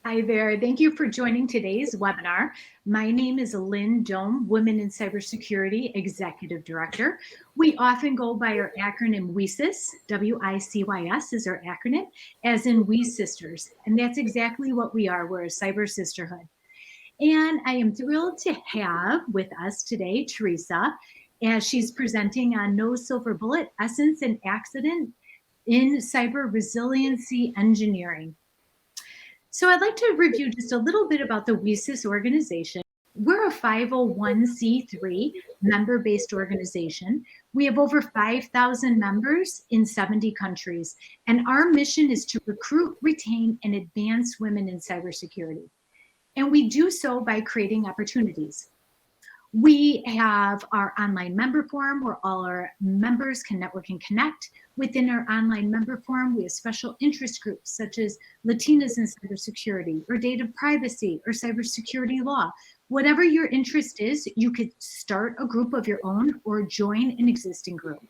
Hi there. Thank you for joining today's webinar. My name is Lynn Dome, Women in Cybersecurity Executive Director. We often go by our acronym WICYS, W-I-C-Y-S is our acronym, as in We Sisters. And that's exactly what we are. We're a cyber sisterhood. And I am thrilled to have with us today Teresa, as she's presenting on No Silver Bullet, Essence and Accident in Cyber Resiliency Engineering. So I'd like to review just a little bit about the WICYS organization. We're a 501c3 member-based organization. We have over 5,000 members in 70 countries, and our mission is to recruit, retain, and advance women in cybersecurity. And we do so by creating opportunities. We have our online member forum where all our members can network and connect. Within our online member forum, we have special interest groups such as Latinas in cybersecurity or data privacy or cybersecurity law. Whatever your interest is, you could start a group of your own or join an existing group.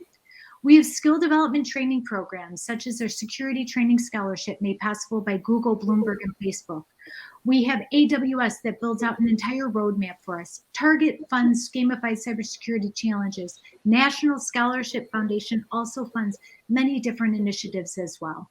We have skill development training programs such as our security training scholarship made possible by Google, Bloomberg, and Facebook. We have AWS that builds out an entire roadmap for us. Target funds gamified cybersecurity challenges. National Scholarship Foundation also funds many different initiatives as well.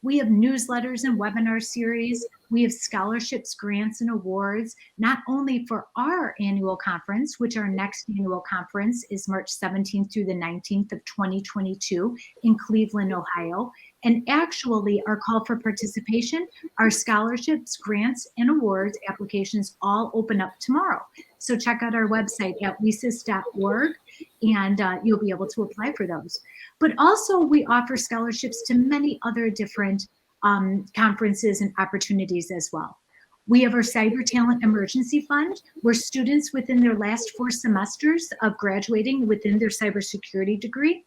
We have newsletters and webinar series. We have scholarships, grants, and awards, not only for our annual conference, which our next annual conference is March 17th through the 19th of 2022 in Cleveland, Ohio. And actually, our call for participation, our scholarships, grants, and awards applications all open up tomorrow. So check out our website at wicis.org and you'll be able to apply for those. But also we offer scholarships to many other different conferences and opportunities as well. We have our Cyber Talent Emergency Fund, where students within their last 4 semesters of graduating within their cybersecurity degree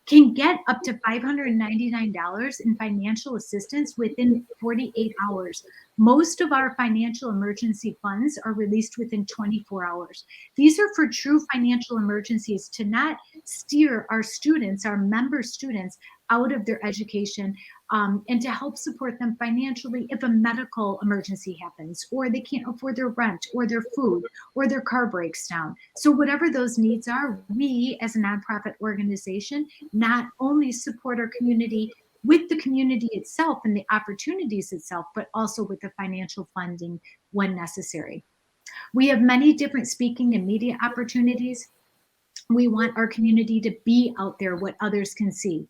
can get up to $599 in financial assistance within 48 hours. Most of our financial emergency funds are released within 24 hours. These are for true financial emergencies to not steer our students, our member students, out of their education and to help support them financially if a medical emergency happens, or they can't afford their rent or their food or their car breaks down. So whatever those needs are, we as a nonprofit organization not only support our community with the community itself and the opportunities itself, but also with the financial funding when necessary. We have many different speaking and media opportunities. We want our community to be out there, what others can see.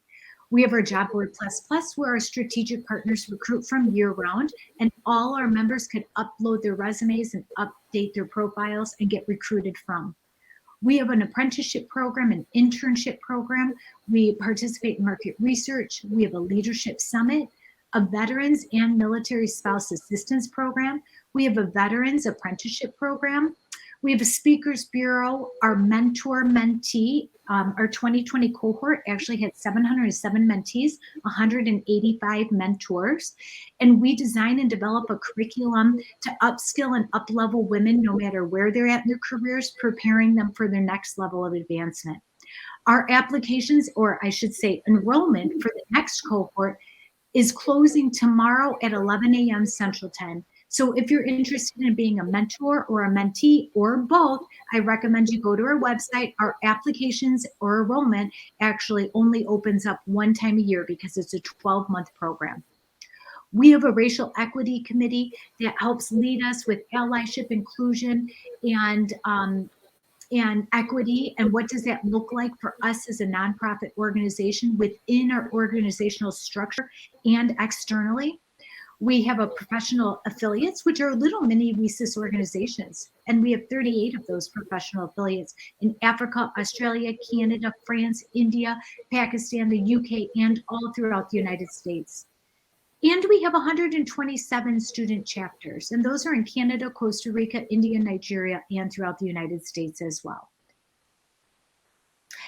We have our Job Board Plus, where our strategic partners recruit from year round, and all our members can upload their resumes and update their profiles and get recruited from. We have an apprenticeship program, an internship program. We participate in market research. We have a leadership summit, a veterans and military spouse assistance program. We have a veterans apprenticeship program. We have a speakers bureau. Our mentor-mentee, our 2020 cohort actually had 707 mentees, 185 mentors. And we design and develop a curriculum to upskill and up-level women no matter where they're at in their careers, preparing them for their next level of advancement. Our applications, or I should say enrollment for the next cohort, is closing tomorrow at 11 a.m. Central Time. So if you're interested in being a mentor or a mentee or both, I recommend you go to our website. Our applications or enrollment actually only opens up one time a year because it's a 12-month program. We have a racial equity committee that helps lead us with allyship, inclusion, and equity, and what does that look like for us as a nonprofit organization within our organizational structure and externally. We have a professional affiliates, which are little mini WICYS organizations, and we have 38 of those professional affiliates in Africa, Australia, Canada, France, India, Pakistan, the UK, and all throughout the United States. And we have 127 student chapters, and those are in Canada, Costa Rica, India, Nigeria, and throughout the United States as well.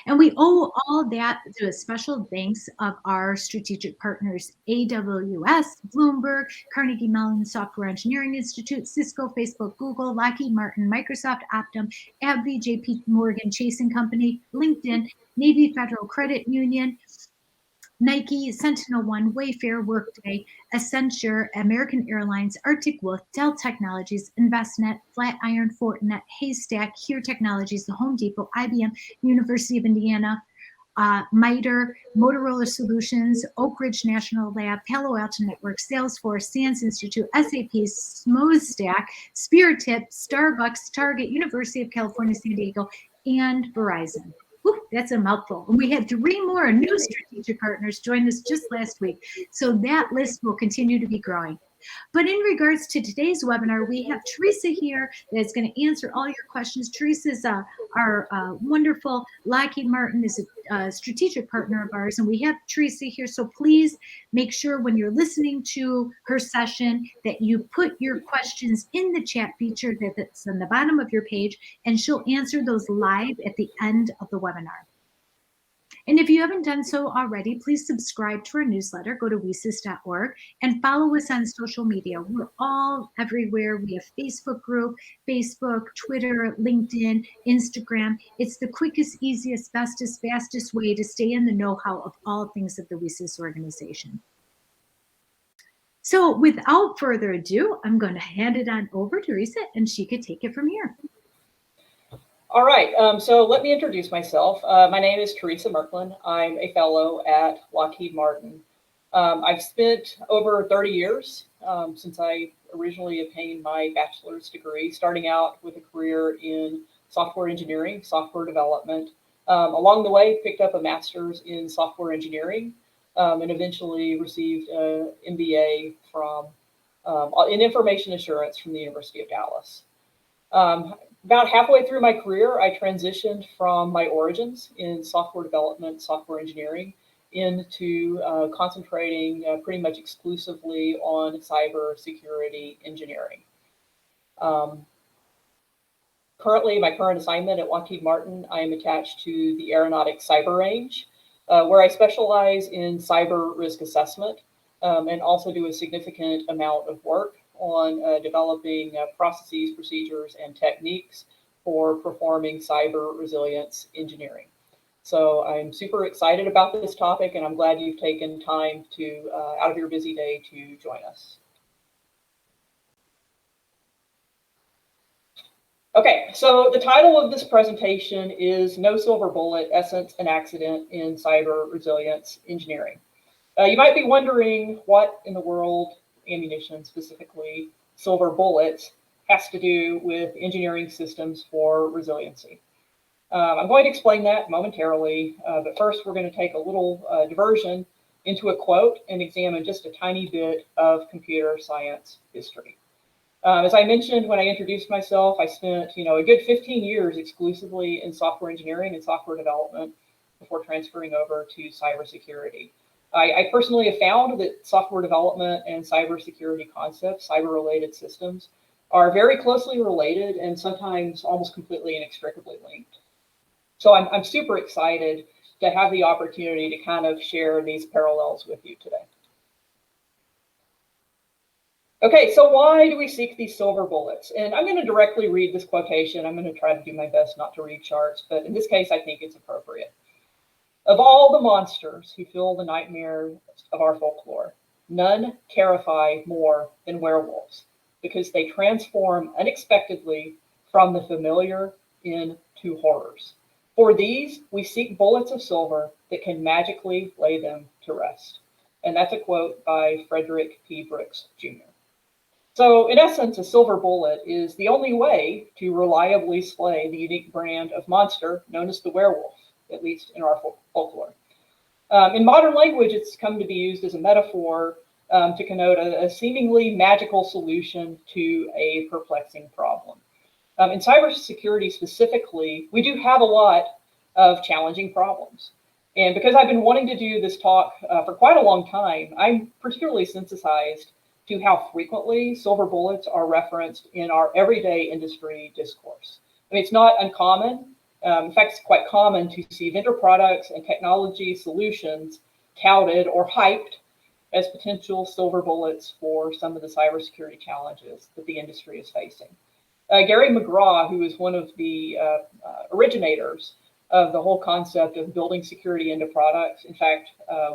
And we owe all that to a special thanks of our strategic partners, AWS, Bloomberg, Carnegie Mellon Software Engineering Institute, Cisco, Facebook, Google, Lockheed Martin, Microsoft, Optum, AbbVie, JP Morgan, Chase & Company, LinkedIn, Navy Federal Credit Union, Nike, SentinelOne, Wayfair, Workday, Accenture, American Airlines, Arctic Wolf, Dell Technologies, Envestnet, Flatiron, Fortinet, Haystack, Here Technologies, The Home Depot, IBM, University of Indiana, MITRE, Motorola Solutions, Oak Ridge National Lab, Palo Alto Networks, Salesforce, SANS Institute, SAP, Smoothstack, Speartip, Starbucks, Target, University of California, San Diego, and Verizon. Whew, that's a mouthful. And we had 3 more new strategic partners join us just last week. So that list will continue to be growing. But in regards to today's webinar, we have Teresa here that's going to answer all your questions. Teresa's our wonderful Lockheed Martin is a strategic partner of ours, and we have Teresa here. So please make sure when you're listening to her session that you put your questions in the chat feature that's on the bottom of your page, and she'll answer those live at the end of the webinar. And if you haven't done so already, please subscribe to our newsletter. Go to wesis.org and follow us on social media. We're all everywhere. We have Facebook group, Facebook, Twitter, LinkedIn, Instagram. It's the quickest, easiest, bestest, fastest way to stay in the know-how of all things of the WeSys organization. So without further ado, I'm going to hand it on over to Teresa, and she could take it from here. All right, so let me introduce myself. My name is Teresa Merklin. I'm a fellow at Lockheed Martin. I've spent over 30 years since I originally obtained my bachelor's degree, starting out with a career in software engineering, software development. Along the way, picked up a master's in software engineering and eventually received an MBA in information assurance from the University of Dallas. About halfway through my career, I transitioned from my origins in software development, software engineering, into concentrating pretty much exclusively on cybersecurity engineering. Currently, my current assignment at Lockheed Martin, I am attached to the Aeronautics Cyber Range, where I specialize in cyber risk assessment and also do a significant amount of work on developing processes, procedures, and techniques for performing cyber resilience engineering. So I'm super excited about this topic, and I'm glad you've taken time to, out of your busy day, to join us. Okay, so the title of this presentation is No Silver Bullet, Essence and Accident in Cyber Resilience Engineering. You might be wondering what in the world ammunition, specifically silver bullets, has to do with engineering systems for resiliency. I'm going to explain that momentarily, but first we're going to take a little diversion into a quote and examine just a tiny bit of computer science history. As I mentioned when I introduced myself, I spent a good 15 years exclusively in software engineering and software development before transferring over to cybersecurity. I personally have found that software development and cybersecurity concepts, cyber-related systems, are very closely related and sometimes almost completely inextricably linked. So I'm super excited to have the opportunity to kind of share these parallels with you today. Okay, so why do we seek these silver bullets? And I'm going to directly read this quotation. I'm going to try to do my best not to read charts, but in this case, I think it's appropriate. Of all the monsters who fill the nightmares of our folklore, none terrify more than werewolves because they transform unexpectedly from the familiar into horrors. For these, we seek bullets of silver that can magically lay them to rest. And that's a quote by Frederick Brooks, Jr. So in essence, a silver bullet is the only way to reliably slay the unique brand of monster known as the werewolf, at least in our folklore. In modern language, it's come to be used as a metaphor to connote a seemingly magical solution to a perplexing problem. In cybersecurity specifically, we do have a lot of challenging problems. And because I've been wanting to do this talk for quite a long time, I'm particularly sensitized to how frequently silver bullets are referenced in our everyday industry discourse. I mean, it's not uncommon. In fact, it's quite common to see vendor products and technology solutions touted or hyped as potential silver bullets for some of the cybersecurity challenges that the industry is facing. Gary McGraw, who is one of the originators of the whole concept of building security into products. In fact,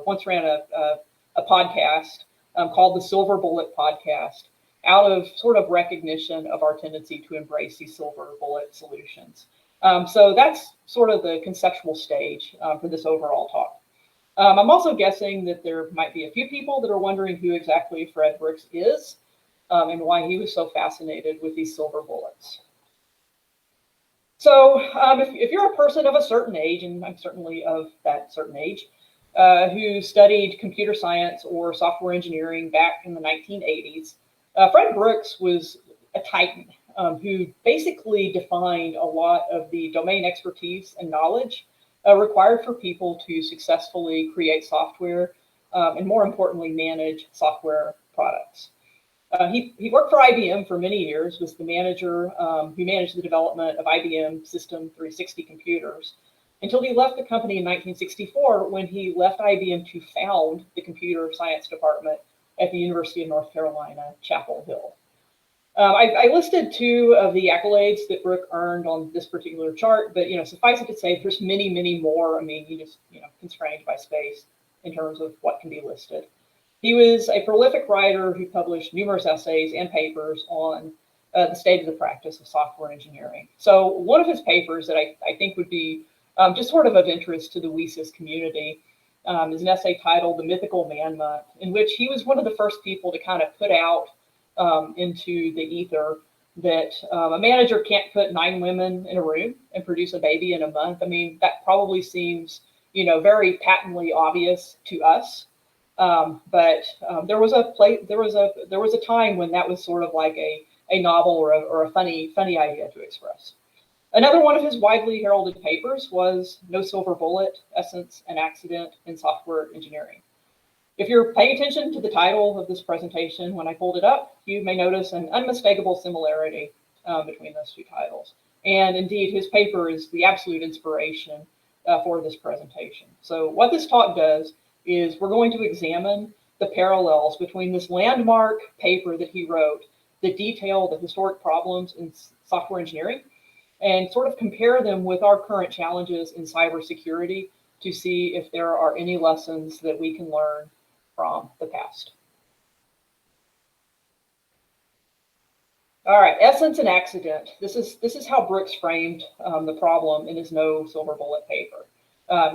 once ran a podcast called the Silver Bullet Podcast out of sort of recognition of our tendency to embrace these silver bullet solutions. So that's sort of the conceptual stage for this overall talk. I'm also guessing that there might be a few people that are wondering who exactly Fred Brooks is and why he was so fascinated with these silver bullets. So if you're a person of a certain age, and I'm certainly of that certain age, who studied computer science or software engineering back in the 1980s, Fred Brooks was a titan who basically defined a lot of the domain expertise and knowledge required for people to successfully create software and, more importantly, manage software products. He worked for IBM for many years, was the manager who managed the development of IBM System 360 computers, until he left the company in 1964 when he left IBM to found the computer science department at the University of North Carolina, Chapel Hill. I listed two of the accolades that Brooks earned on this particular chart, but suffice it to say, there's many, many more. I mean, you just constrained by space in terms of what can be listed. He was a prolific writer who published numerous essays and papers on the state of the practice of software engineering. So one of his papers that I think would be just sort of interest to the WESIS community is an essay titled The Mythical Man Month, in which he was one of the first people to kind of put out into the ether that a manager can't put 9 women in a room and produce a baby in a month. I mean, that probably seems, very patently obvious to us. But there was a time when that was sort of like a novel or a funny idea to express. Another one of his widely heralded papers was No Silver Bullet, Essence and Accident in Software Engineering. If you're paying attention to the title of this presentation when I pulled it up, you may notice an unmistakable similarity between those two titles. And indeed, his paper is the absolute inspiration for this presentation. So what this talk does is we're going to examine the parallels between this landmark paper that he wrote that detail the historic problems in software engineering and sort of compare them with our current challenges in cybersecurity to see if there are any lessons that we can learn from the past. All right, essence and accident. This is how Brooks framed the problem in his No Silver Bullet paper.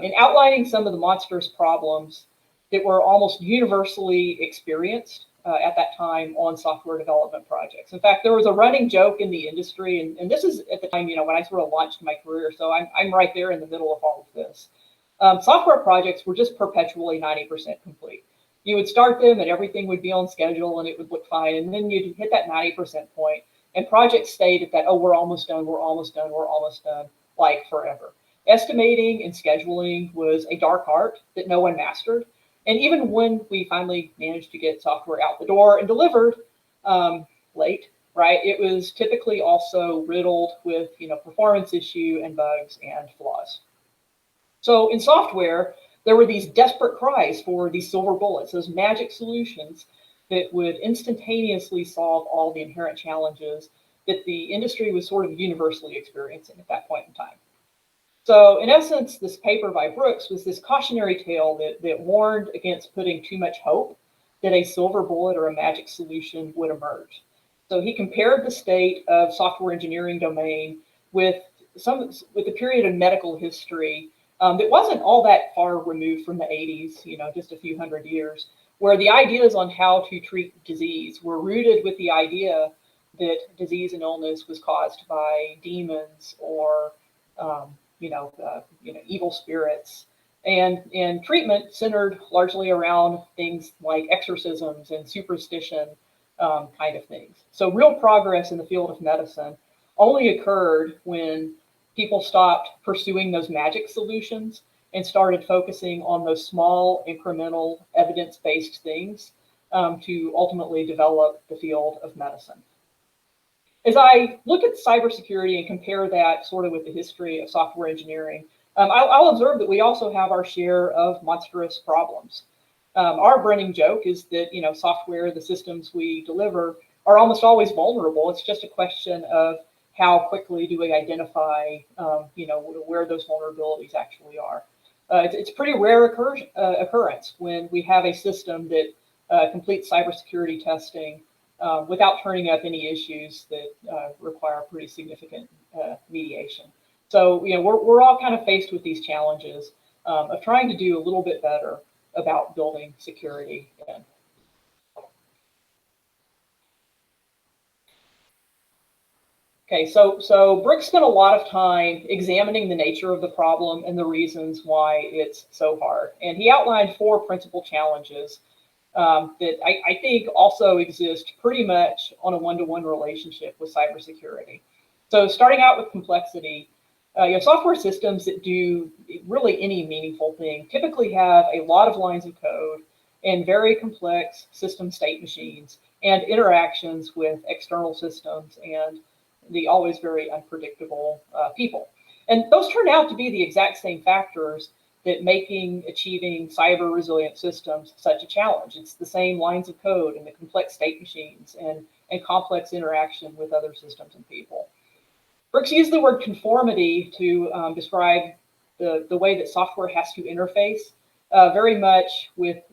In outlining some of the monstrous problems that were almost universally experienced at that time on software development projects. In fact, there was a running joke in the industry, and this is at the time, when I sort of launched my career, so I'm right there in the middle of all of this. Software projects were just perpetually 90% complete. You would start them and everything would be on schedule and it would look fine, and then you'd hit that 90% point, and projects stayed at that, oh, we're almost done, we're almost done, we're almost done, like forever. Estimating and scheduling was a dark art that no one mastered. And even when we finally managed to get software out the door and delivered late, right, it was typically also riddled with performance issue and bugs and flaws. So in software, there were these desperate cries for these silver bullets, those magic solutions that would instantaneously solve all the inherent challenges that the industry was sort of universally experiencing at that point in time. So in essence, this paper by Brooks was this cautionary tale that warned against putting too much hope that a silver bullet or a magic solution would emerge. So he compared the state of software engineering domain with the period of medical history that wasn't all that far removed from the 80s, just a few hundred years, where the ideas on how to treat disease were rooted with the idea that disease and illness was caused by demons or evil spirits, and treatment centered largely around things like exorcisms and superstition kind of things. So real progress in the field of medicine only occurred when people stopped pursuing those magic solutions and started focusing on those small, incremental, evidence-based things to ultimately develop the field of medicine. As I look at cybersecurity and compare that sort of with the history of software engineering, I'll observe that we also have our share of monstrous problems. Our running joke is that software, the systems we deliver, are almost always vulnerable. It's just a question of how quickly do we identify, where those vulnerabilities actually are. It's pretty rare occurrence when we have a system that completes cybersecurity testing without turning up any issues that require pretty significant mediation. So, we're all kind of faced with these challenges of trying to do a little bit better about building security in. Okay, so Brooks spent a lot of time examining the nature of the problem and the reasons why it's so hard. And he outlined 4 principal challenges that I think also exist pretty much on a one-to-one relationship with cybersecurity. So starting out with complexity, software systems that do really any meaningful thing typically have a lot of lines of code and very complex system state machines and interactions with external systems and the always very unpredictable people. And those turn out to be the exact same factors that making achieving cyber resilient systems such a challenge. It's the same lines of code and the complex state machines and complex interaction with other systems and people. Brooks used the word conformity to describe the way that software has to interface very much with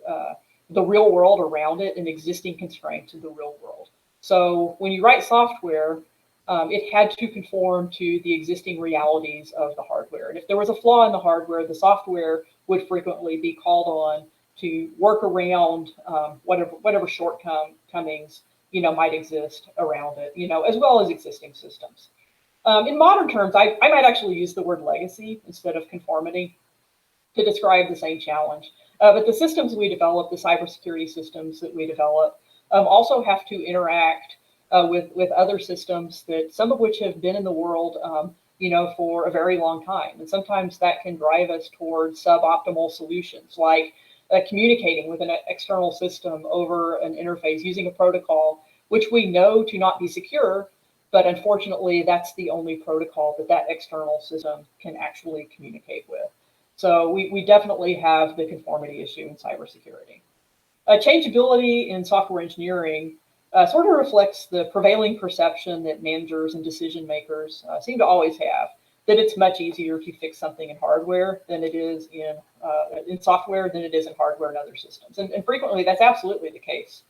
the real world around it and existing constraints in the real world. So when you write software, it had to conform to the existing realities of the hardware. And if there was a flaw in the hardware, the software would frequently be called on to work around whatever shortcomings might exist around it, as well as existing systems. In modern terms, I might actually use the word legacy instead of conformity to describe the same challenge. But the systems we develop, the cybersecurity systems that we develop, also have to interact with other systems that some of which have been in the world, for a very long time. And sometimes that can drive us towards suboptimal solutions, like communicating with an external system over an interface using a protocol, which we know to not be secure, but unfortunately, that's the only protocol that external system can actually communicate with. So we definitely have the conformity issue in cybersecurity. Changeability in software engineering sort of reflects the prevailing perception that managers and decision makers seem to always have, that it's much easier to fix something in hardware than it is in software than it is in hardware and other systems. And frequently, that's absolutely the case.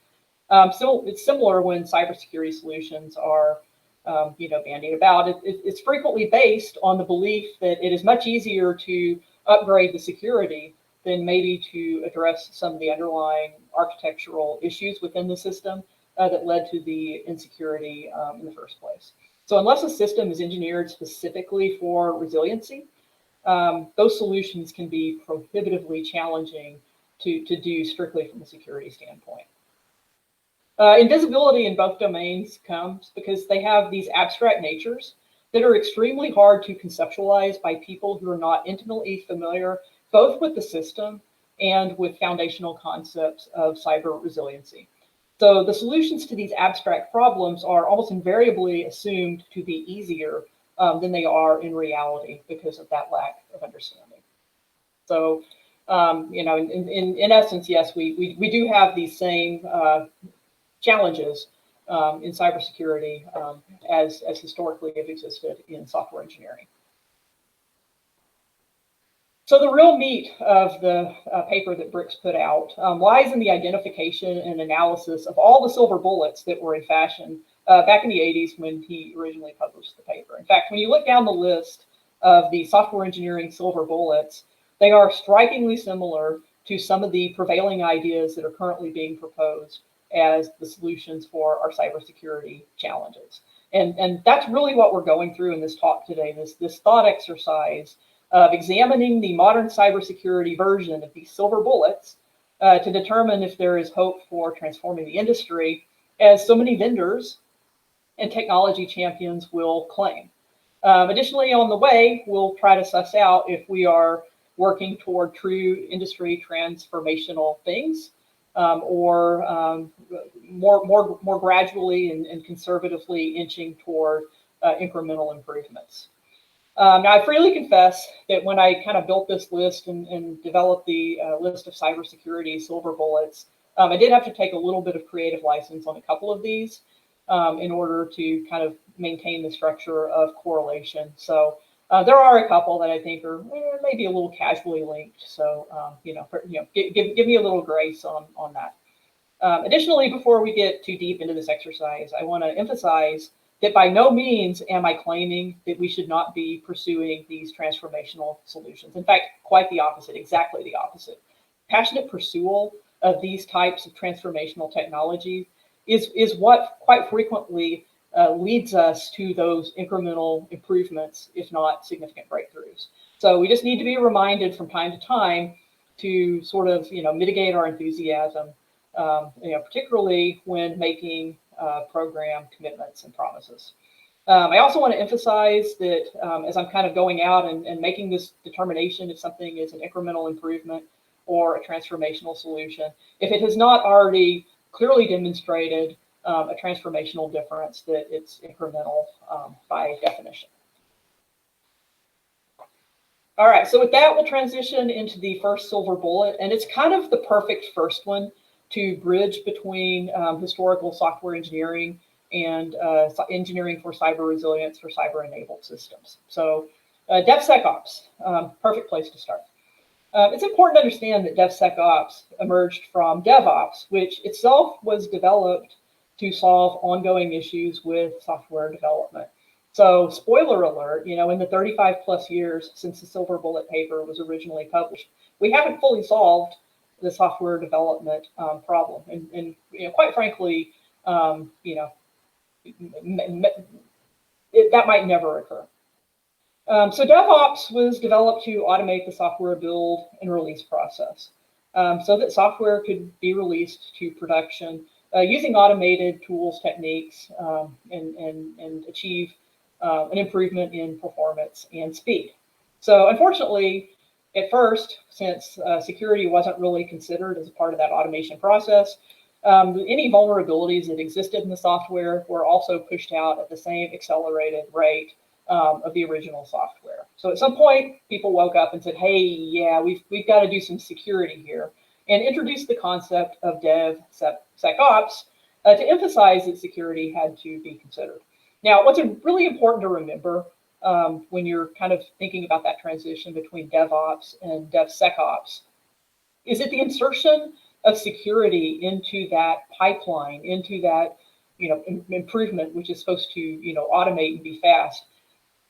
So it's similar when cybersecurity solutions are bandied about. It's frequently based on the belief that it is much easier to upgrade the security than maybe to address some of the underlying architectural issues within the system that led to the insecurity in the first place. So unless a system is engineered specifically for resiliency, those solutions can be prohibitively challenging to do strictly from a security standpoint. Invisibility in both domains comes because they have these abstract natures that are extremely hard to conceptualize by people who are not intimately familiar both with the system and with foundational concepts of cyber resiliency. So the solutions to these abstract problems are almost invariably assumed to be easier than they are in reality because of that lack of understanding. So, in essence, yes, we do have these same challenges in cybersecurity as historically have existed in software engineering. So the real meat of the paper that Brooks put out lies in the identification and analysis of all the silver bullets that were in fashion back in the 80s when he originally published the paper. In fact, when you look down the list of the software engineering silver bullets, they are strikingly similar to some of the prevailing ideas that are currently being proposed as the solutions for our cybersecurity challenges. And that's really what we're going through in this talk today, this thought exercise of examining the modern cybersecurity version of these silver bullets to determine if there is hope for transforming the industry, as so many vendors and technology champions will claim. Additionally, on the way, we'll try to suss out if we are working toward true industry transformational things or more gradually and conservatively inching toward incremental improvements. Now, I freely confess that when I kind of built this list and developed the list of cybersecurity silver bullets, I did have to take a little bit of creative license on a couple of these in order to kind of maintain the structure of correlation. So there are a couple that I think are maybe a little casually linked. So give me a little grace on that. Additionally, before we get too deep into this exercise, I want to emphasize that by no means am I claiming that we should not be pursuing these transformational solutions. In fact, quite the opposite, exactly the opposite. Passionate pursuit of these types of transformational technology is what quite frequently leads us to those incremental improvements, if not significant breakthroughs. So we just need to be reminded from time to time to sort of mitigate our enthusiasm, particularly when making program commitments and promises. I also want to emphasize that as I'm kind of going out and making this determination if something is an incremental improvement or a transformational solution, if it has not already clearly demonstrated a transformational difference, that it's incremental by definition. All right, so with that, we'll transition into the first silver bullet, and it's kind of the perfect first one to bridge between historical software engineering and engineering for cyber resilience for cyber-enabled systems. So DevSecops, perfect place to start. It's important to understand that DevSecops emerged from DevOps, which itself was developed to solve ongoing issues with software development. So spoiler alert, in the 35 plus years since the Silver Bullet paper was originally published, we haven't fully solved the software development problem. And quite frankly, that might never occur. So DevOps was developed to automate the software build and release process so that software could be released to production using automated tools, techniques, and achieve an improvement in performance and speed. So unfortunately, at first, since security wasn't really considered as a part of that automation process, any vulnerabilities that existed in the software were also pushed out at the same accelerated rate of the original software. So at some point, people woke up and said, hey, yeah, we've got to do some security here, and introduced the concept of DevSecops to emphasize that security had to be considered. Now, what's really important to remember when you're kind of thinking about that transition between DevOps and DevSecops is that the insertion of security into that pipeline, into that improvement, which is supposed to automate and be fast,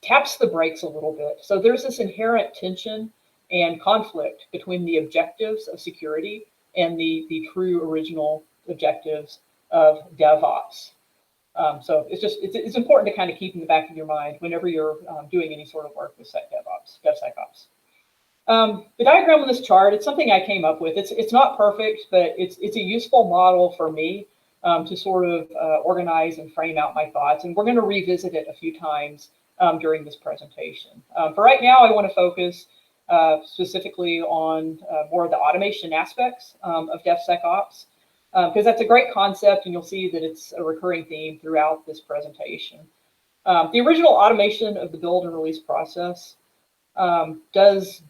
taps the brakes a little bit. So there's this inherent tension and conflict between the objectives of security and the true original objectives of DevOps. So it's important to kind of keep in the back of your mind whenever you're doing any sort of work with DevSecops. The diagram on this chart, it's something I came up with. It's not perfect, but it's a useful model for me to sort of organize and frame out my thoughts. And we're going to revisit it a few times during this presentation. For right now, I want to focus specifically on more of the automation aspects of DevSecops, because that's a great concept, and you'll see that it's a recurring theme throughout this presentation. The original automation of the build and release process does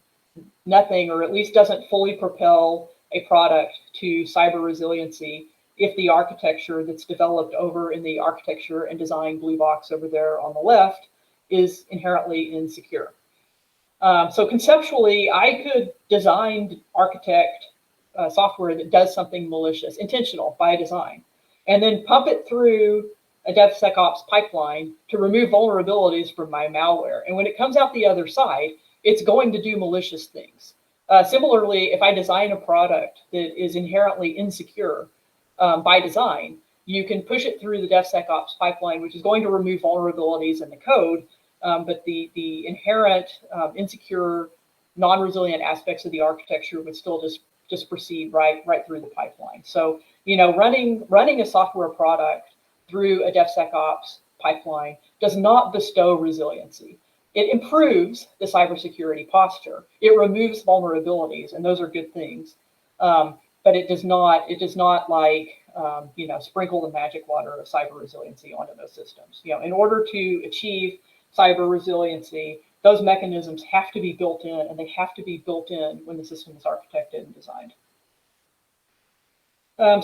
nothing, or at least doesn't fully propel a product to cyber resiliency if the architecture that's developed over in the architecture and design blue box over there on the left is inherently insecure. So conceptually, I could design, architect software that does something malicious, intentional by design, and then pump it through a DevSecops pipeline to remove vulnerabilities from my malware. And when it comes out the other side, it's going to do malicious things. Similarly, if I design a product that is inherently insecure by design, you can push it through the DevSecops pipeline, which is going to remove vulnerabilities in the code, but the inherent insecure, non-resilient aspects of the architecture would still just proceed right through the pipeline. So, running a software product through a DevSecops pipeline does not bestow resiliency. It improves the cybersecurity posture. It removes vulnerabilities, and those are good things. But it does not like sprinkle the magic water of cyber resiliency onto those systems. In order to achieve cyber resiliency, those mechanisms have to be built in, and they have to be built in when the system is architected and designed.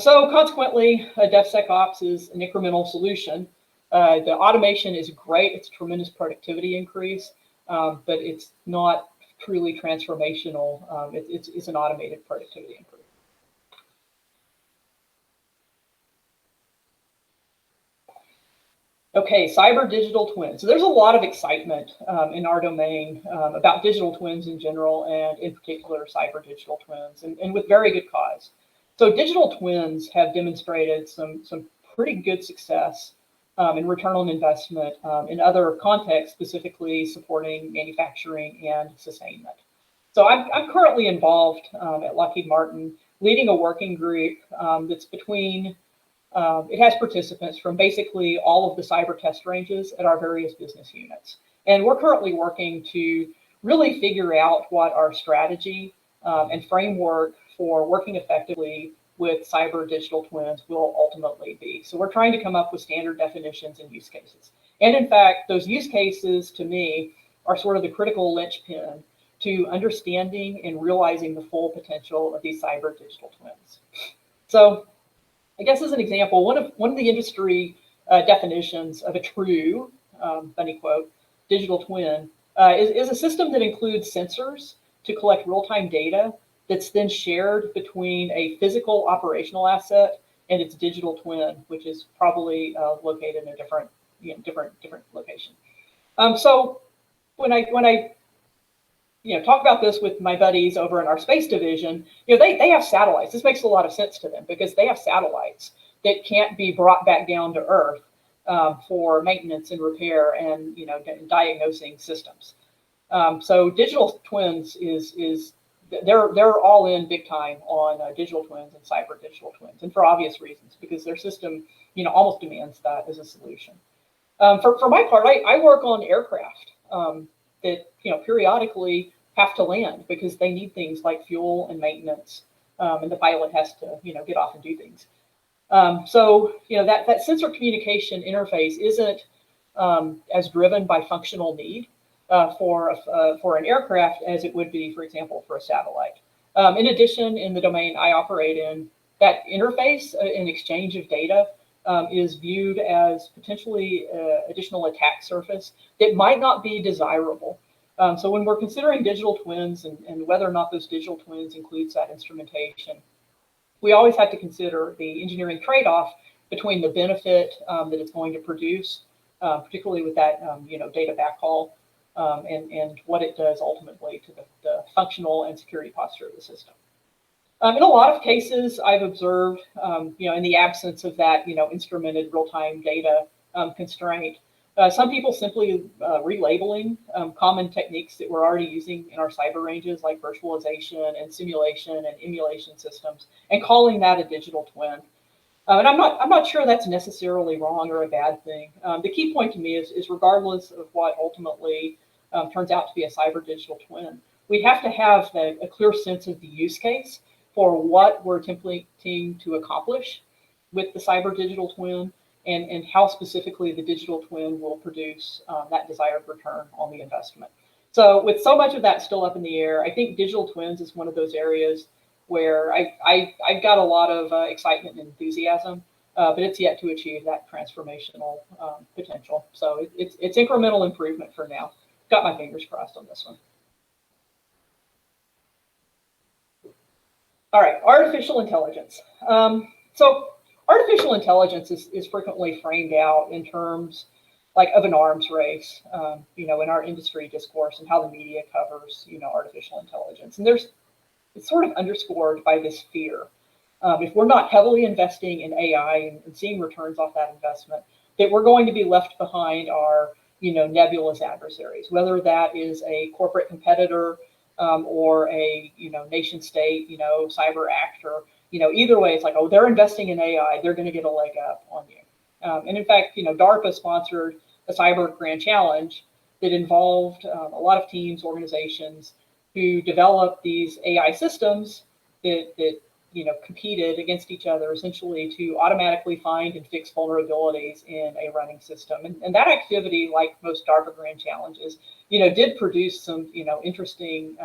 So consequently, DevSecops is an incremental solution The automation is great. It's a tremendous productivity increase, but it's not truly transformational. It's an automated productivity increase. Okay, cyber digital twins. So there's a lot of excitement in our domain about digital twins in general, and in particular cyber digital twins, and with very good cause. So digital twins have demonstrated some pretty good success in return on investment in other contexts, specifically supporting manufacturing and sustainment. So I'm currently involved at Lockheed Martin, leading a working group that's between it has participants from basically all of the cyber test ranges at our various business units. And we're currently working to really figure out what our strategy and framework for working effectively with cyber digital twins will ultimately be. So we're trying to come up with standard definitions and use cases. And in fact, those use cases to me are sort of the critical linchpin to understanding and realizing the full potential of these cyber digital twins. So I guess as an example, one of the industry definitions of a true, funny quote, digital twin is a system that includes sensors to collect real-time data that's then shared between a physical operational asset and its digital twin, which is probably located in a different location. So when I talk about this with my buddies over in our space division, they have satellites. This makes a lot of sense to them because they have satellites that can't be brought back down to Earth for maintenance and repair and diagnosing systems. So digital twins they're all in big time on digital twins and cyber digital twins, and for obvious reasons, because their system almost demands that as a solution. For my part, I work on aircraft that periodically have to land because they need things like fuel and maintenance, and the pilot has to get off and do things. So that sensor communication interface isn't as driven by functional need for an aircraft as it would be, for example, for a satellite. In addition, in the domain I operate in, that interface and exchange of data is viewed as potentially additional attack surface that might not be desirable. So when we're considering digital twins and whether or not those digital twins includes that instrumentation, we always have to consider the engineering trade-off between the benefit that it's going to produce, particularly with that data backhaul, and what it does ultimately to the functional and security posture of the system. In a lot of cases, I've observed, in the absence of that, instrumented real-time data constraint, some people simply relabeling common techniques that we're already using in our cyber ranges, like virtualization and simulation and emulation systems, and calling that a digital twin. And I'm not sure that's necessarily wrong or a bad thing. The key point to me is regardless of what ultimately turns out to be a cyber digital twin, we have to have a clear sense of the use case for what we're attempting to accomplish with the cyber digital twin, and how specifically the digital twin will produce that desired return on the investment. So with so much of that still up in the air, I think digital twins is one of those areas where I've got a lot of excitement and enthusiasm, but it's yet to achieve that transformational potential. So it's incremental improvement for now. Got my fingers crossed on this one. All right, artificial intelligence. So artificial intelligence is frequently framed out in terms like of an arms race, in our industry discourse and how the media covers, artificial intelligence. And it's sort of underscored by this fear. If we're not heavily investing in AI and seeing returns off that investment, that we're going to be left behind our, nebulous adversaries, whether that is a corporate competitor or a, nation state, cyber actor. Either way, it's like, oh, they're investing in AI, they're going to get a leg up on you. And in fact, DARPA sponsored a cyber grand challenge that involved a lot of teams, organizations who developed these AI systems that competed against each other essentially to automatically find and fix vulnerabilities in a running system. And that activity, like most DARPA grand challenges, did produce some, interesting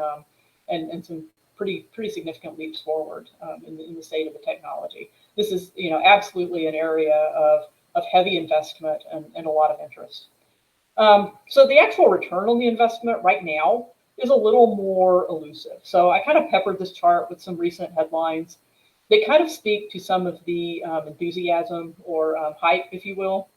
and some pretty significant leaps forward in the state of the technology. This is, absolutely an area of heavy investment and a lot of interest. So the actual return on the investment right now is a little more elusive. So I kind of peppered this chart with some recent headlines. They kind of speak to some of the enthusiasm or hype, if you will,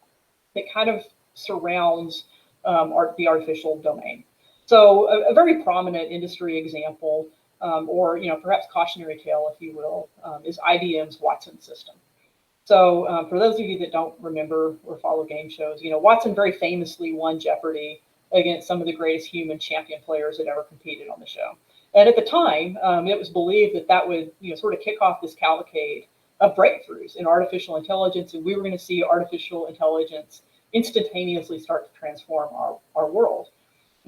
that kind of surrounds the artificial domain. So a very prominent industry example, or perhaps cautionary tale, if you will, is IBM's Watson system. So for those of you that don't remember or follow game shows, Watson very famously won Jeopardy against some of the greatest human champion players that ever competed on the show. And at the time, it was believed that that would sort of kick off this cavalcade of breakthroughs in artificial intelligence, and we were going to see artificial intelligence instantaneously start to transform our world.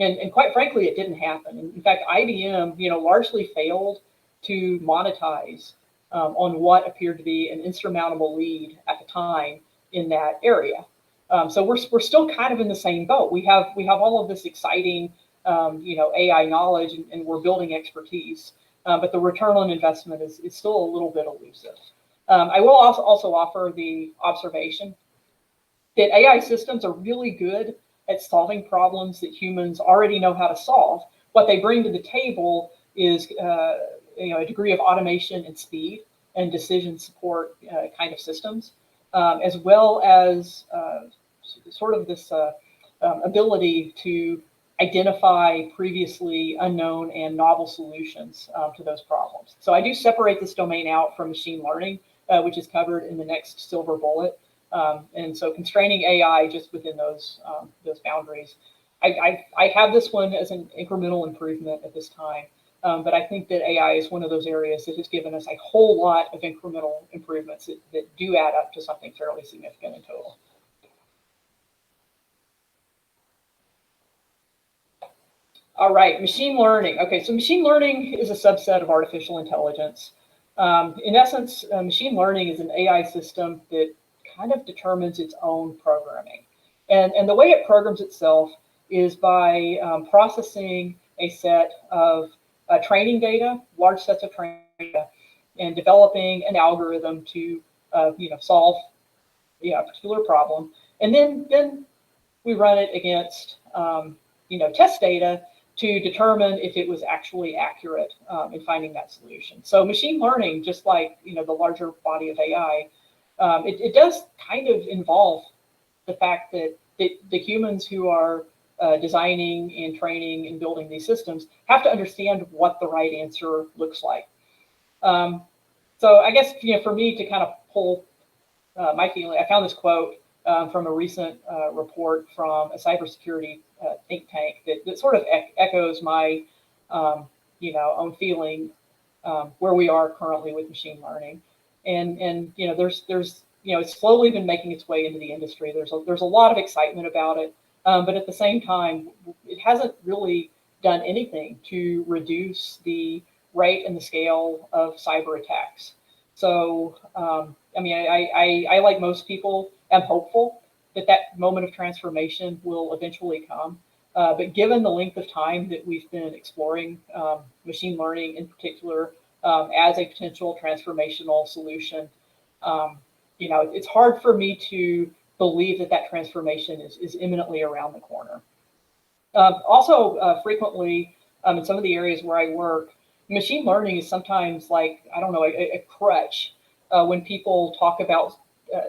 And quite frankly, it didn't happen. In fact, IBM, largely failed to monetize on what appeared to be an insurmountable lead at the time in that area. So we're still kind of in the same boat. We have all of this exciting, AI knowledge, and we're building expertise, but the return on investment is still a little bit elusive. I will also offer the observation that AI systems are really good at solving problems that humans already know how to solve. What they bring to the table is a degree of automation and speed and decision support kind of systems, as well as sort of this ability to identify previously unknown and novel solutions to those problems. So I do separate this domain out from machine learning, which is covered in the next silver bullet. And so constraining AI just within those boundaries. I have this one as an incremental improvement at this time, but I think that AI is one of those areas that has given us a whole lot of incremental improvements that do add up to something fairly significant in total. All right, machine learning. Okay, so machine learning is a subset of artificial intelligence. In essence, machine learning is an AI system that kind of determines its own programming. And the way it programs itself is by processing a set of training data, large sets of training data, and developing an algorithm to solve a particular problem. And then we run it against test data to determine if it was actually accurate in finding that solution. So machine learning, just like the larger body of AI, it does kind of involve the fact that the humans who are designing and training and building these systems have to understand what the right answer looks like. So I guess for me to kind of pull my feeling, I found this quote from a recent report from a cybersecurity think tank that sort of echoes my own feeling where we are currently with machine learning. And there's it's slowly been making its way into the industry. There's a lot of excitement about it, but at the same time, it hasn't really done anything to reduce the rate and the scale of cyber attacks. So I like most people am hopeful that moment of transformation will eventually come. But given the length of time that we've been exploring machine learning in particular as a potential transformational solution, it's hard for me to believe that transformation is imminently around the corner. Also, frequently in some of the areas where I work, machine learning is sometimes like, I don't know, a crutch when people talk about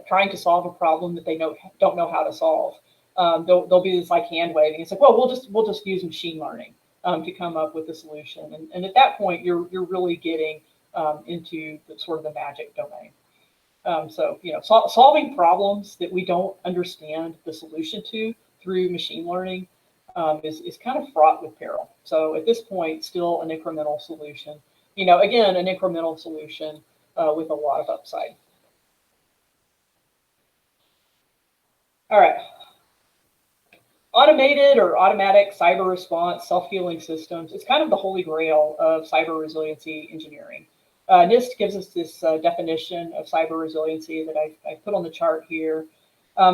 trying to solve a problem that they don't know how to solve. There'll be this like hand waving. It's like, well, we'll just use machine learning to come up with a solution. And at that point, you're really getting into sort of the magic domain. Solving problems that we don't understand the solution to through machine learning is kind of fraught with peril. So at this point, still an incremental solution. Again, an incremental solution with a lot of upside. All right. Automated or automatic cyber response, self-healing systems, it's kind of the holy grail of cyber resiliency engineering. NIST gives us this definition of cyber resiliency that I put on the chart here,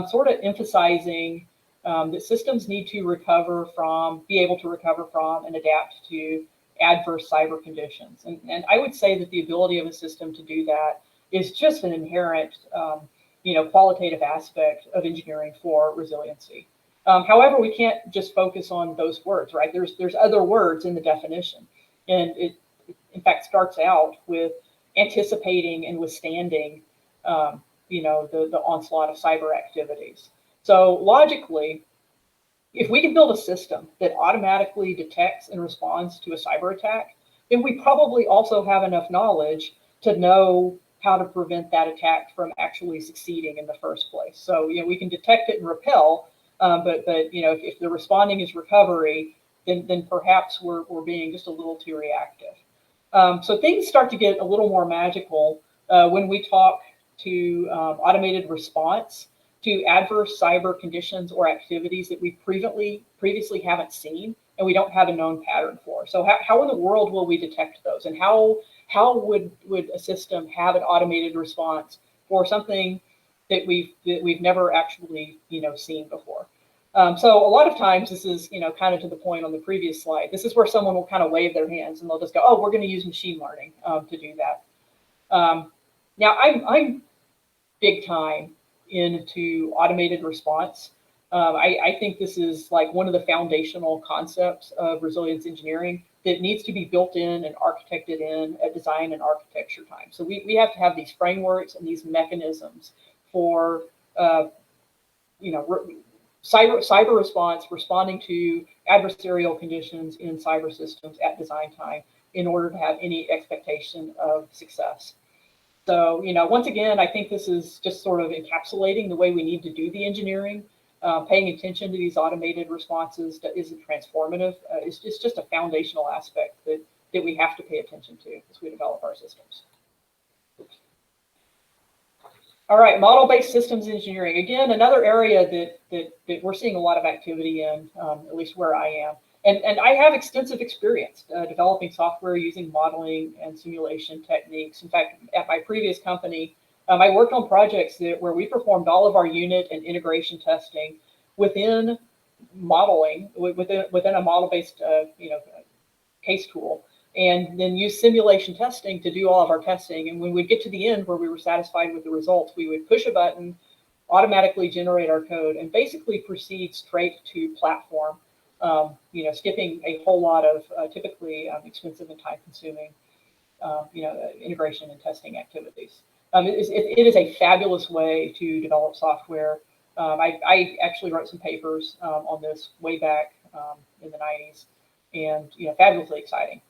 sort of emphasizing that systems need to be able to recover from and adapt to adverse cyber conditions. And I would say that the ability of a system to do that is just an inherent qualitative aspect of engineering for resiliency. However, we can't just focus on those words, right? There's other words in the definition, and it in fact starts out with anticipating and withstanding, the onslaught of cyber activities. So logically, if we can build a system that automatically detects and responds to a cyber attack, then we probably also have enough knowledge to know how to prevent that attack from actually succeeding in the first place. So, we can detect it and repel, but if the responding is recovery, then perhaps we're being just a little too reactive. So things start to get a little more magical when we talk to automated response to adverse cyber conditions or activities that we previously haven't seen and we don't have a known pattern for. So how in the world will we detect those, and how would a system have an automated response for something that we've never actually seen before? So a lot of times this is kind of to the point on the previous slide. This is where someone will kind of wave their hands and they'll just go, "Oh, we're going to use machine learning to do that." Now I'm big time into automated response. I think this is like one of the foundational concepts of resilience engineering that needs to be built in and architected in at design and architecture time. So we have to have these frameworks and these mechanisms for cyber response, responding to adversarial conditions in cyber systems at design time in order to have any expectation of success. So, once again, I think this is just sort of encapsulating the way we need to do the engineering. Paying attention to these automated responses that isn't transformative. It's just a foundational aspect that we have to pay attention to as we develop our systems. All right, model-based systems engineering. Again, another area that we're seeing a lot of activity in, at least where I am. And I have extensive experience developing software using modeling and simulation techniques. In fact, at my previous company, I worked on projects where we performed all of our unit and integration testing within modeling, within a model-based case tool, and then use simulation testing to do all of our testing. And when we get to the end where we were satisfied with the results, we would push a button, automatically generate our code, and basically proceed straight to platform, skipping a whole lot of typically expensive and time-consuming, integration and testing activities. It is a fabulous way to develop software. I actually wrote some papers on this way back in the 90s, and fabulously exciting.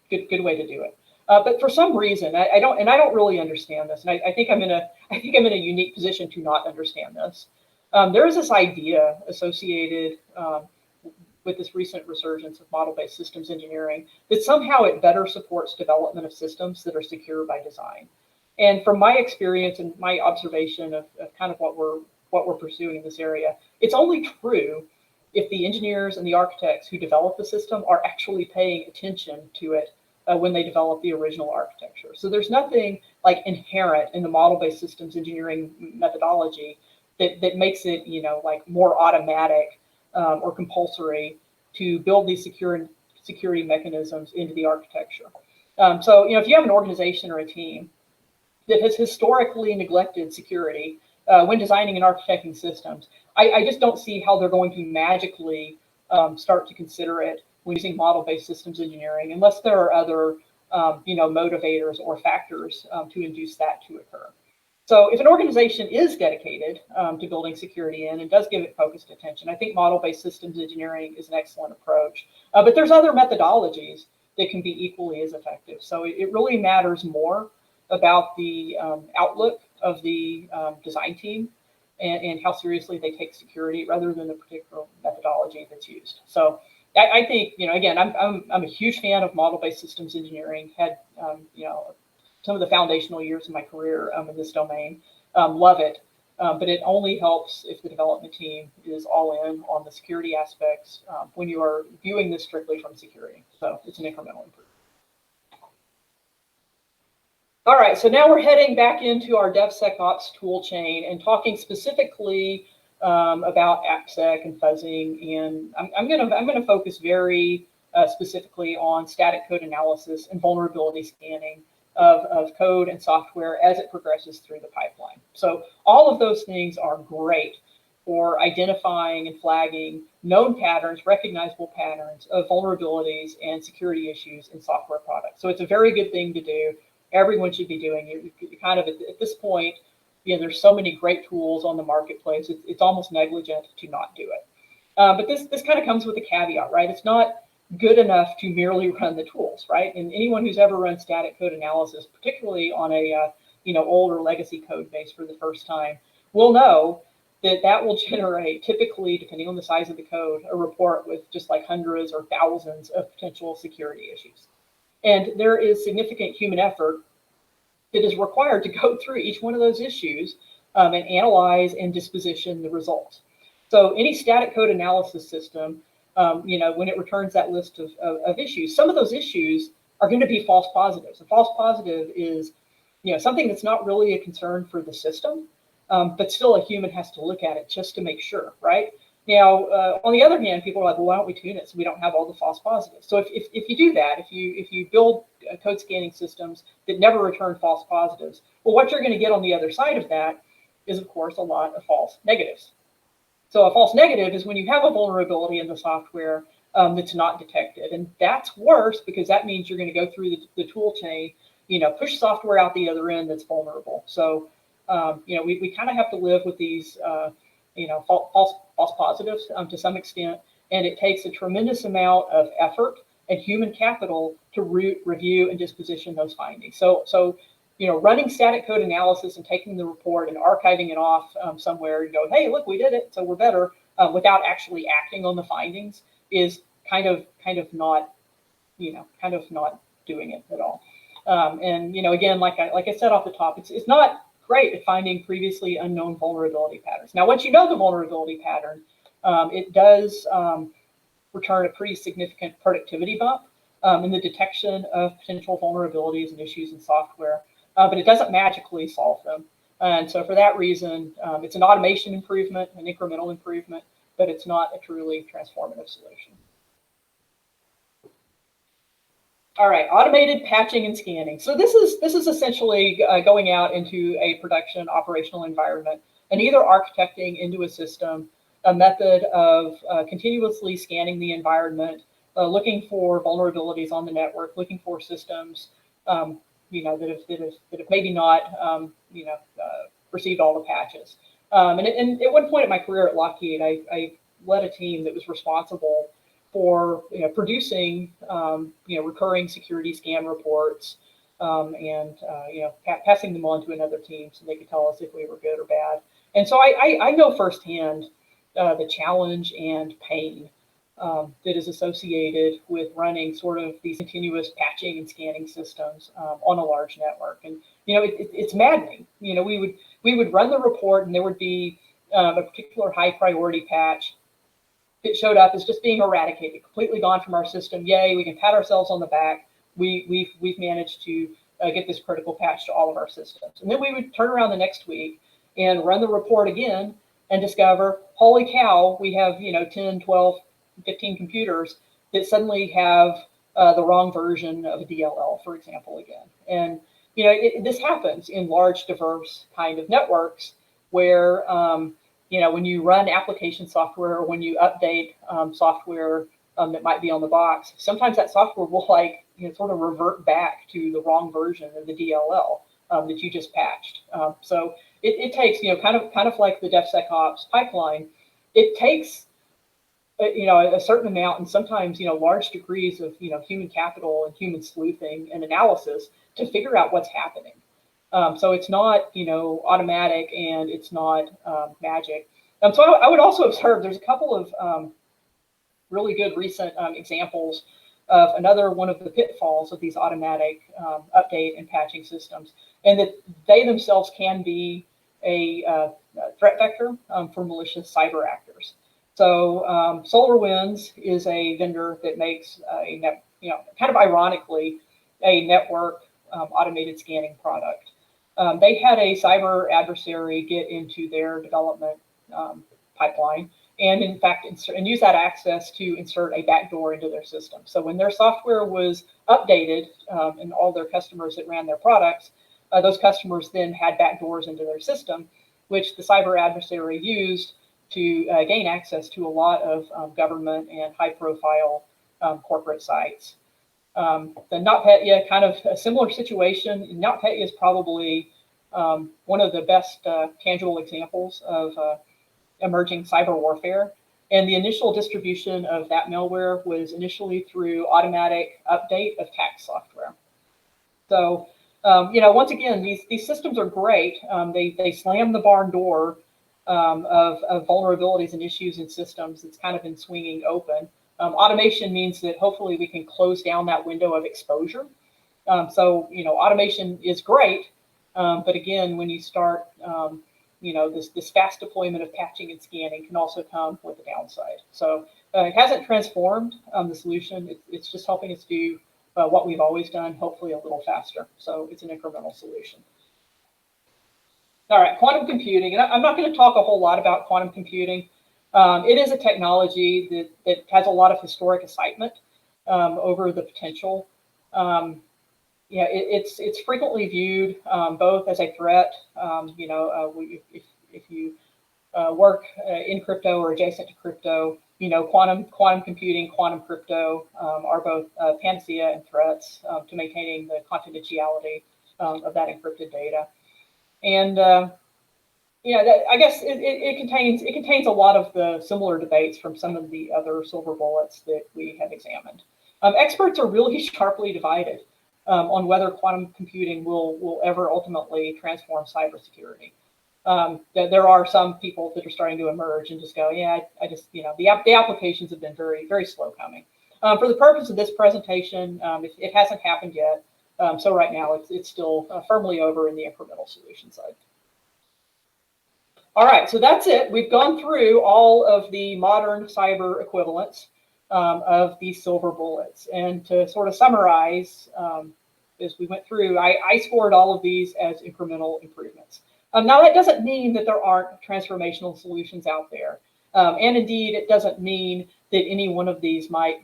Good way to do it. But for some reason, I don't really understand this, and I think I'm in a unique position to not understand this. There is this idea associated with this recent resurgence of model-based systems engineering that somehow it better supports development of systems that are secure by design. And from my experience and my observation of kind of what we're pursuing in this area, it's only true if the engineers and the architects who develop the system are actually paying attention to it when they develop the original architecture. So there's nothing like inherent in the model-based systems engineering methodology that makes it like more automatic or compulsory to build these security mechanisms into the architecture. So if you have an organization or a team that has historically neglected security when designing and architecting systems, I just don't see how they're going to magically start to consider it when using model-based systems engineering, unless there are other motivators or factors to induce that to occur. So if an organization is dedicated to building security in and does give it focused attention, I think model-based systems engineering is an excellent approach. But there's other methodologies that can be equally as effective. So it really matters more about the outlook of the design team and how seriously they take security rather than the particular methodology that's used. So I think, again, I'm a huge fan of model-based systems engineering. Had some of the foundational years of my career in this domain. Love it, but it only helps if the development team is all in on the security aspects when you are viewing this strictly from security. So it's an incremental improvement. All right, so now we're heading back into our DevSecops tool chain and talking specifically about AppSec and fuzzing, and I'm gonna focus very specifically on static code analysis and vulnerability scanning of code and software as it progresses through the pipeline. So all of those things are great for identifying and flagging known patterns, recognizable patterns of vulnerabilities and security issues in software products. So it's a very good thing to do. Everyone should be doing it. You kind of, at this point, there's so many great tools on the marketplace. It's almost negligent to not do it. But this kind of comes with a caveat, right? It's not good enough to merely run the tools, right? And anyone who's ever run static code analysis, particularly on a older legacy code base for the first time, will know that will generate, typically, depending on the size of the code, a report with just like hundreds or thousands of potential security issues. And there is significant human effort that is required to go through each one of those issues and analyze and disposition the results. So any static code analysis system, when it returns that list of issues, some of those issues are going to be false positives. A false positive is, something that's not really a concern for the system, but still a human has to look at it just to make sure, right? Now, on the other hand, people are like, well, why don't we tune it so we don't have all the false positives? So if you do that, if you build code scanning systems that never return false positives, well, what you're going to get on the other side of that is, of course, a lot of false negatives. So a false negative is when you have a vulnerability in the software that's not detected. And that's worse because that means you're going to go through the tool chain, push software out the other end that's vulnerable. So, we kind of have to live with these, false positives to some extent. And it takes a tremendous amount of effort and human capital to review and disposition those findings. So running static code analysis and taking the report and archiving it off somewhere and go, hey, look, we did it, so we're better, without actually acting on the findings is kind of not doing it at all. And again, like I said off the top, it's not great at finding previously unknown vulnerability patterns. Now, once you know the vulnerability pattern, it does return a pretty significant productivity bump in the detection of potential vulnerabilities and issues in software. But it doesn't magically solve them. And so for that reason, it's an automation improvement, an incremental improvement, but it's not a truly transformative solution. All right, automated patching and scanning. So this is essentially going out into a production operational environment and either architecting into a system a method of continuously scanning the environment, looking for vulnerabilities on the network, looking for systems that have maybe not received all the patches. And at one point in my career at Lockheed, I led a team that was responsible for producing recurring security scan reports and passing them on to another team so they could tell us if we were good or bad. And so I know firsthand the challenge and pain that is associated with running sort of these continuous patching and scanning systems on a large network. And it's maddening. We would run the report, and there would be a particular high priority patch that showed up as just being eradicated, completely gone from our system. Yay, we can pat ourselves on the back. We've managed to get this critical patch to all of our systems. And then we would turn around the next week and run the report again and discover, holy cow, we have 10, 12, 15 computers that suddenly have the wrong version of a DLL, for example, again. And this happens in large, diverse kind of networks where when you run application software or when you update software that might be on the box, sometimes that software will sort of revert back to the wrong version of the DLL that you just patched. So it takes kind of like the DevSecops pipeline. It takes a certain amount and sometimes large degrees of human capital and human sleuthing and analysis to figure out what's happening. So it's not automatic and it's not magic. So I would also observe there's a couple of really good recent examples of another one of the pitfalls of these automatic update and patching systems, and that they themselves can be a threat vector for malicious cyber actors. So SolarWinds is a vendor that makes kind of ironically, a network automated scanning product. They had a cyber adversary get into their development pipeline and in fact use that access to insert a backdoor into their system. So when their software was updated and all their customers that ran their products, those customers then had backdoors into their system, which the cyber adversary used to gain access to a lot of government and high-profile corporate sites. The NotPetya, kind of a similar situation. NotPetya is probably one of the best tangible examples of emerging cyber warfare. And the initial distribution of that malware was initially through automatic update of tax software. So, once again, these systems are great. They slam the barn door of vulnerabilities and issues in systems. It's kind of been swinging open. Automation means that hopefully we can close down that window of exposure. So, automation is great, but again, when you start, this fast deployment of patching and scanning can also come with a downside. So it hasn't transformed the solution. It's just helping us do what we've always done, hopefully a little faster. So it's an incremental solution. All right, quantum computing. And I'm not going to talk a whole lot about quantum computing. It is a technology that has a lot of historic excitement over the potential. It's frequently viewed both as a threat. If you work in crypto or adjacent to crypto, quantum computing, quantum crypto are both panacea and threats to maintaining the confidentiality of that encrypted data. And I guess it contains a lot of the similar debates from some of the other silver bullets that we have examined. Experts are really sharply divided on whether quantum computing will ever ultimately transform cybersecurity. There are some people that are starting to emerge and just go, the applications have been very, very slow coming. For the purpose of this presentation, it hasn't happened yet. So right now it's still firmly over in the incremental solution side. All right, so that's it. We've gone through all of the modern cyber equivalents of these silver bullets. And to sort of summarize, as we went through, I scored all of these as incremental improvements. Now, that doesn't mean that there aren't transformational solutions out there. And indeed, it doesn't mean that any one of these might,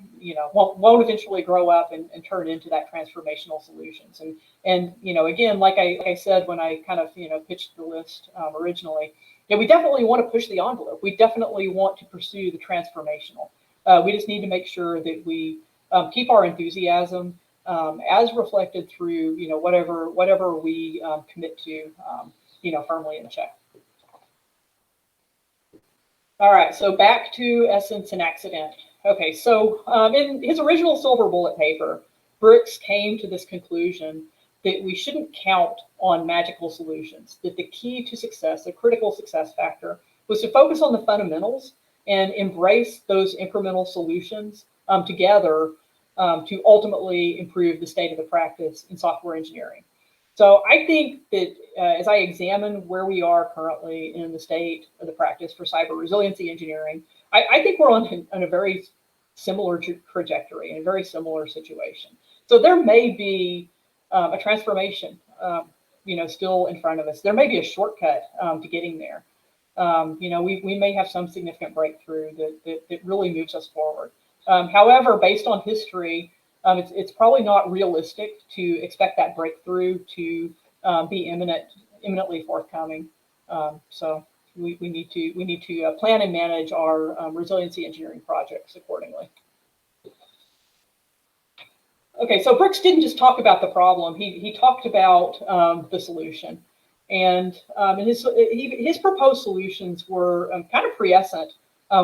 won't eventually grow up and turn into that transformational solutions. And again, like I said when I kind of, pitched the list originally, we definitely want to push the envelope. We definitely want to pursue the transformational. We just need to make sure that we keep our enthusiasm as reflected through, whatever we commit to, firmly in check. All right, so back to essence and accident. Okay, so in his original silver bullet paper, Brooks came to this conclusion that we shouldn't count on magical solutions, that the key to success, a critical success factor, was to focus on the fundamentals and embrace those incremental solutions together to ultimately improve the state of the practice in software engineering. So I think that as I examine where we are currently in the state of the practice for cyber resiliency engineering, I think we're on a very similar trajectory, in a very similar situation. So there may be a transformation, still in front of us. There may be a shortcut to getting there. We may have some significant breakthrough that really moves us forward. However, based on history, it's probably not realistic to expect that breakthrough to be imminently forthcoming. So we need to plan and manage our resiliency engineering projects accordingly. Okay, so Brooks didn't just talk about the problem; he talked about the solution, and his proposed solutions were kind of prescient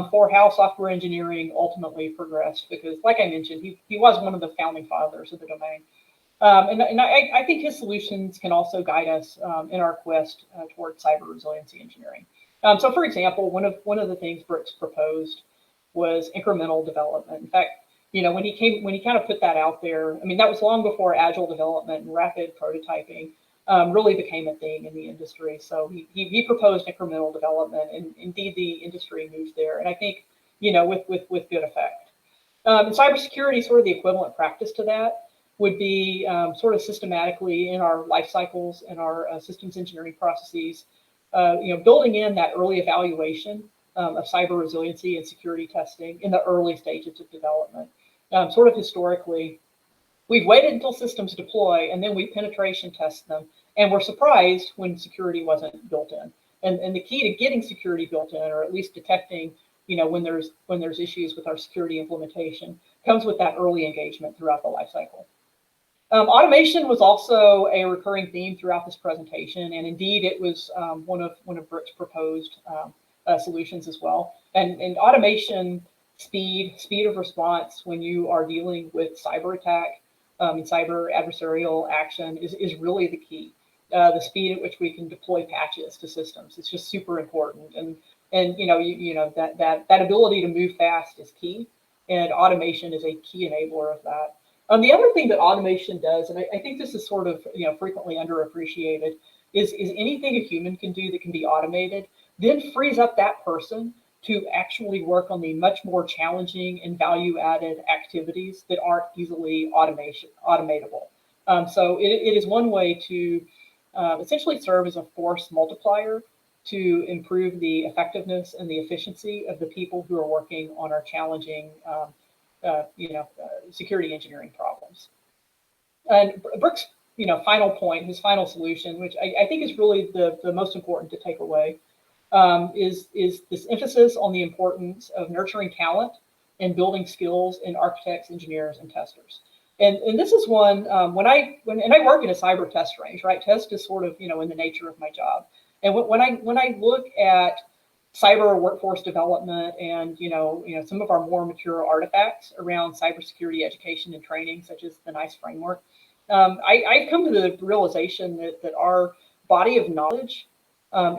for how software engineering ultimately progressed. Because, like I mentioned, he was one of the founding fathers of the domain, and I think his solutions can also guide us in our quest toward cyber resiliency engineering. So, for example, one of the things Brooks proposed was incremental development. In fact, when he kind of put that out there, that was long before agile development and rapid prototyping really became a thing in the industry. So he proposed incremental development, and indeed the industry moved there. And I think, with good effect. In cybersecurity, sort of the equivalent practice to that would be sort of systematically in our life cycles and our systems engineering processes, building in that early evaluation of cyber resiliency and security testing in the early stages of development. Sort of historically, we've waited until systems deploy, and then we penetration test them and were surprised when security wasn't built in. And the key to getting security built in, or at least detecting, when there's issues with our security implementation, comes with that early engagement throughout the lifecycle. Automation was also a recurring theme throughout this presentation, and indeed it was one of Brooks' proposed solutions as well. And automation, speed of response when you are dealing with cyber attack and cyber adversarial action is really the key. The speed at which we can deploy patches to systems is just super important, and that ability to move fast is key, and automation is a key enabler of that. The other thing that automation does, and I think this is sort of frequently underappreciated, is anything a human can do that can be automated, then frees up that person to actually work on the much more challenging and value-added activities that aren't easily automatable. So it is one way to essentially serve as a force multiplier to improve the effectiveness and the efficiency of the people who are working on our challenging security engineering problems. And Brooks' final point, his final solution, which I think is really the most important to take away, is this emphasis on the importance of nurturing talent and building skills in architects, engineers, and testers. And this is one, when I work in a cyber test range, right? Test is sort of, in the nature of my job. And when I look at cyber workforce development and some of our more mature artifacts around cybersecurity education and training, such as the NICE framework, I've come to the realization that our body of knowledge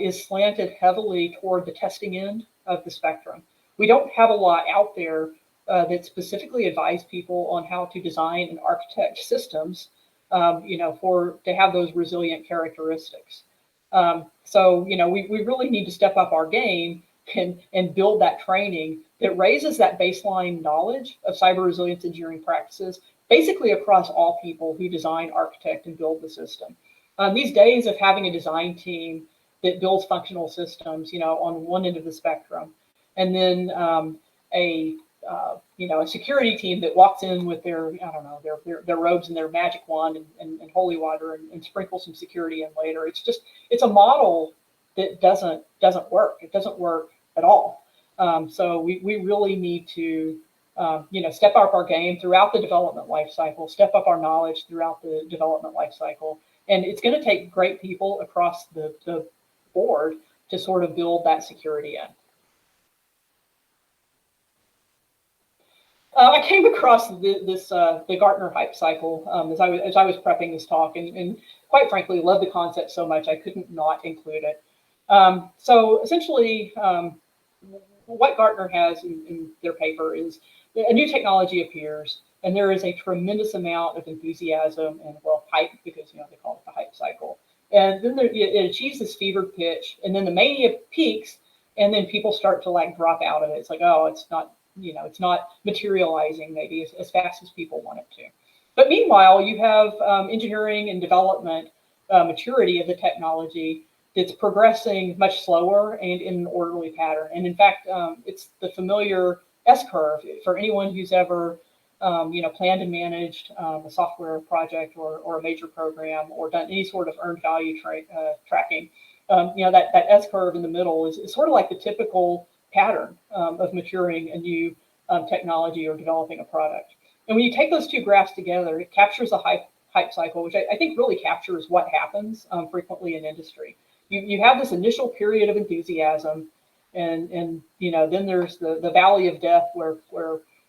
is slanted heavily toward the testing end of the spectrum. We don't have a lot out there that specifically advise people on how to design and architect systems, to have those resilient characteristics. So we really need to step up our game and build that training that raises that baseline knowledge of cyber resilience engineering practices, basically across all people who design, architect, and build the system. These days of having a design team that builds functional systems, on one end of the spectrum, and then a security team that walks in with their robes and their magic wand and holy water and sprinkle some security in later. It's a model that doesn't work. It doesn't work at all. So we really need to step up our game throughout the development lifecycle, step up our knowledge throughout the development lifecycle, and it's going to take great people across the board to sort of build that security in. I came across the Gartner hype cycle as I was prepping this talk, and quite frankly, love the concept so much I couldn't not include it. So essentially, what Gartner has in their paper is a new technology appears, and there is a tremendous amount of enthusiasm and, hype, because they call it the hype cycle. And then it achieves this fevered pitch, and then the mania peaks, and then people start to drop out of it. It's like, oh, it's not materializing maybe as fast as people want it to. But meanwhile, you have engineering and development maturity of the technology that's progressing much slower and in an orderly pattern. And in fact, it's the familiar S-curve for anyone who's ever planned and managed a software project or a major program or done any sort of earned value tracking. That S-curve in the middle is sort of like the typical pattern of maturing a new technology or developing a product. And when you take those two graphs together, it captures a hype cycle, which I think really captures what happens frequently in industry. You have this initial period of enthusiasm, and then there's the valley of death where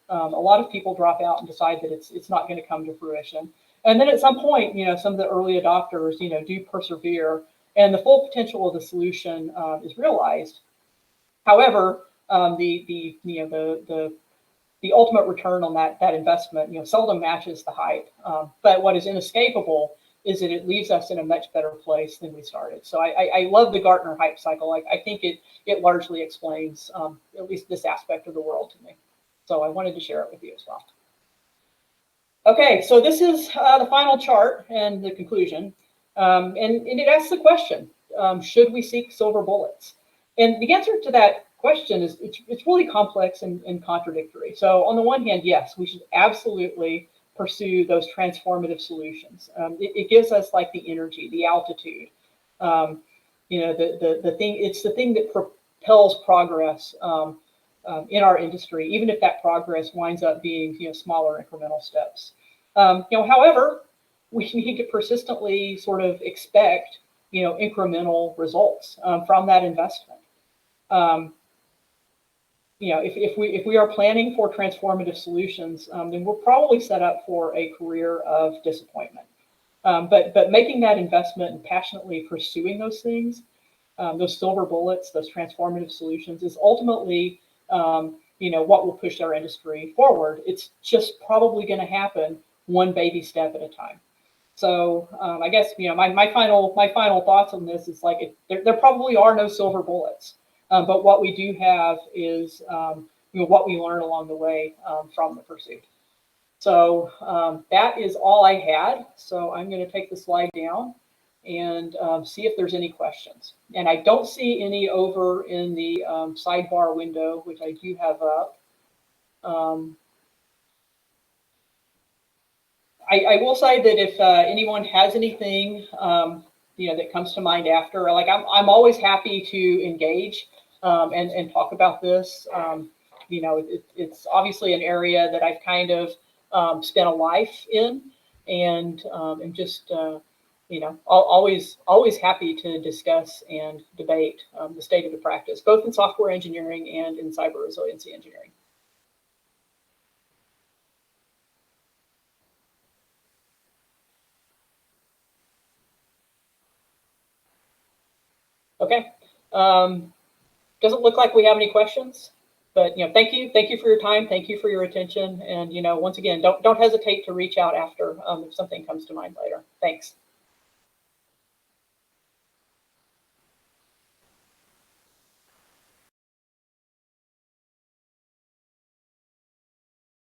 a lot of people drop out and decide that it's not going to come to fruition. And then at some point, some of the early adopters, do persevere, and the full potential of the solution is realized. However, the ultimate return on that investment, seldom matches the hype. But what is inescapable is that it leaves us in a much better place than we started. So I love the Gartner hype cycle. I think it largely explains at least this aspect of the world to me. So I wanted to share it with you as well. Okay, so this is the final chart and the conclusion. And it asks the question, should we seek silver bullets? And the answer to that question is it's really complex and contradictory. So on the one hand, yes, we should absolutely pursue those transformative solutions. It gives us like the energy, the altitude. You know, the thing, it's the thing that propels progress in our industry, even if that progress winds up being, you know, smaller incremental steps. You know, however, we need to persistently sort of expect, you know, incremental results from that investment. You know, if we are planning for transformative solutions, then we're probably set up for a career of disappointment. But making that investment and passionately pursuing those things, those silver bullets, those transformative solutions, is ultimately, you know, what will push our industry forward. It's just probably going to happen one baby step at a time. So I guess, you know, my final thoughts on this is like there probably are no silver bullets, but what we do have is you know, what we learn along the way from the pursuit. So that is all I had. So I'm going to take the slide down and see if there's any questions. And I don't see any over in the sidebar window, which I do have up. I will say that if anyone has anything, you know, that comes to mind after, like I'm always happy to engage and talk about this. You know, it's obviously an area that I've kind of spent a life in, and I'm just, you know, always happy to discuss and debate the state of the practice, both in software engineering and in cyber resiliency engineering. Okay. Doesn't look like we have any questions, but, you know, thank you for your time, thank you for your attention, and, you know, once again, don't hesitate to reach out after if something comes to mind later. Thanks.